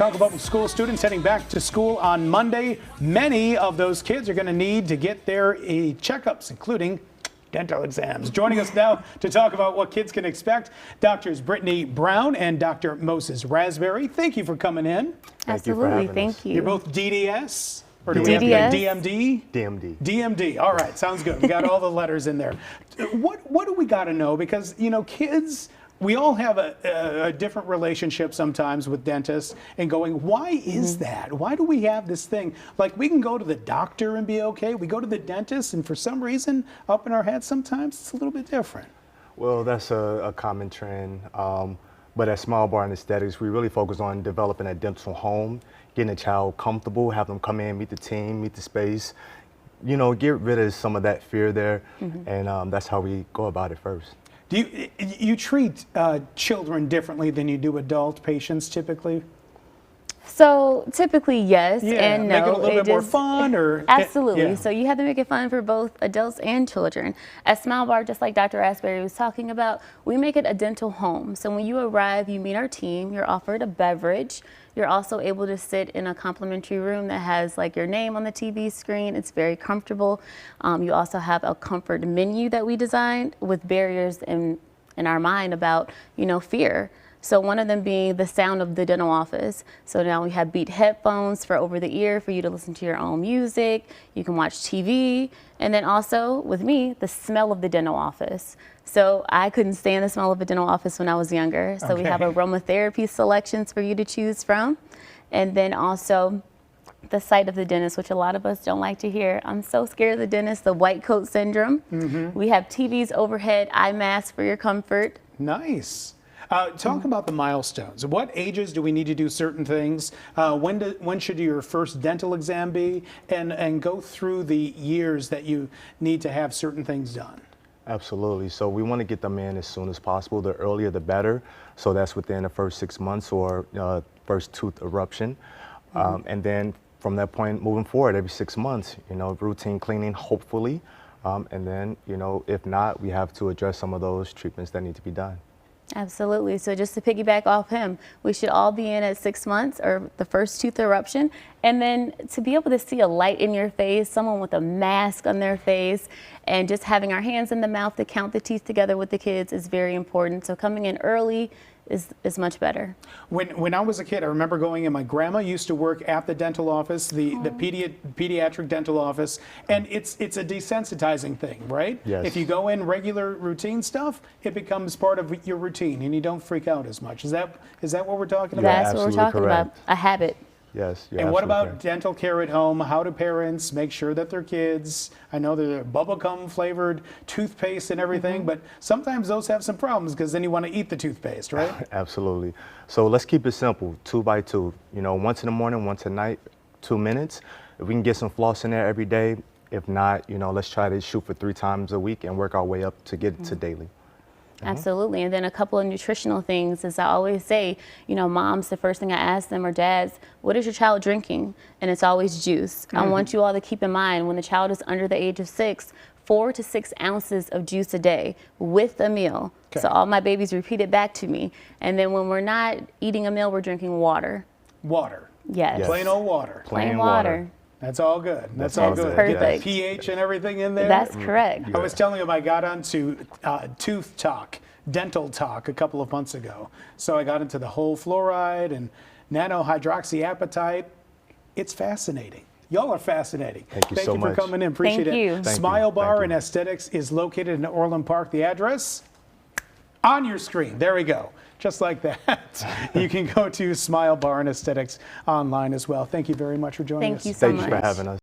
Chicago Public School students heading back to school on Monday. Many of those kids are going to need to get their checkups, including dental exams. Joining us now to talk about what kids can expect, Doctors Brittany Brown and Dr. Moses Raspberry. Thank you for coming in. Absolutely, thank you. You're both DDS? Or do DDS. we have DMD? DMD. DMD. All right, sounds good. We got all the letters in there. What do we got to know? Because, you know, kids, we all have a different relationship sometimes with dentists and going, why is that? Why do we have this thing? Like, we can go to the doctor and be okay. We go to the dentist, and for some reason, up in our head, sometimes it's a little bit different. Well, that's a common trend. But at Smile Bar and Aesthetics, we really focus on developing a dental home, getting a child comfortable, have them come in, meet the team, meet the space, you know, get rid of some of that fear there. And that's how we go about it first. Do you treat children differently than you do adult patients typically? So typically, yes and no. Make it a little bit more fun, or absolutely. Yeah. So you have to make it fun for both adults and children. At Smile Bar, just like Dr. Raspberry was talking about, we make it a dental home. So when you arrive, you meet our team. You're offered a beverage. You're also able to sit in a complimentary room that has like your name on the TV screen. It's very comfortable. You also have a comfort menu that we designed with barriers in our mind about, you know, fear. So one of them being the sound of the dental office. So now we have Beat headphones for over the ear for you to listen to your own music. You can watch TV. And then also with me, the smell of the dental office. So I couldn't stand the smell of a dental office when I was younger. So we have aromatherapy selections for you to choose from. And then also the sight of the dentist, which a lot of us don't like to hear. I'm so scared of the dentist, the white coat syndrome. We have TVs overhead, eye masks for your comfort. Nice. Talk about the milestones. What ages do we need to do certain things? When should your first dental exam be? And go through the years that you need to have certain things done. Absolutely. So we want to get them in as soon as possible. The earlier, the better. So that's within the first 6 months or first tooth eruption. And then from that point moving forward, every 6 months, you know, routine cleaning, hopefully. And then, you know, if not, we have to address some of those treatments that need to be done. Absolutely. So just to piggyback off him, we should all be in at 6 months or the first tooth eruption. And then to be able to see a light in your face, someone with a mask on their face, and just having our hands in the mouth to count the teeth together with the kids is very important. So coming in early is much better. When I was a kid, I remember going in. My grandma used to work at the dental office, the pediatric dental office, and it's a desensitizing thing, right? Yes. If you go in regular routine stuff, it becomes part of your routine, and you don't freak out as much. Is that what we're talking about? That's what we're talking about. A habit. Yes. And what about dental care at home? How do parents make sure that their kids, I know they're bubblegum flavored toothpaste and everything, but sometimes those have some problems because then you want to eat the toothpaste, right? Absolutely. So let's keep it simple, 2 by 2. You know, once in the morning, once at night, 2 minutes. If we can get some floss in there every day, if not, you know, let's try to shoot for 3 times a week and work our way up to get it to daily. Absolutely. And then a couple of nutritional things, as I always say, you know, moms, the first thing I ask them, or dads, what is your child drinking? And it's always juice. I want you all to keep in mind, when the child is under the age of 6, 4 to 6 ounces of juice a day with a meal. So all my babies repeat it back to me. And then when we're not eating a meal, we're drinking water. Water. Yes. Plain old water. Plain water. That's all good. That's all good. Perfect. Get the pH and everything in there. That's correct. I was telling him I got onto Tooth Talk, Dental Talk a couple of months ago. So I got into the whole fluoride and nanohydroxyapatite. It's fascinating. Y'all are fascinating. Thank you so much. Thank you for coming in. Appreciate Thank you. it. Smile Bar and Aesthetics is located in Orland Park. The address on your screen. There we go. Just like that. You can go to Smile Bar and Aesthetics online as well. Thank you very much for joining us. Thank you so much. Thank you for having us.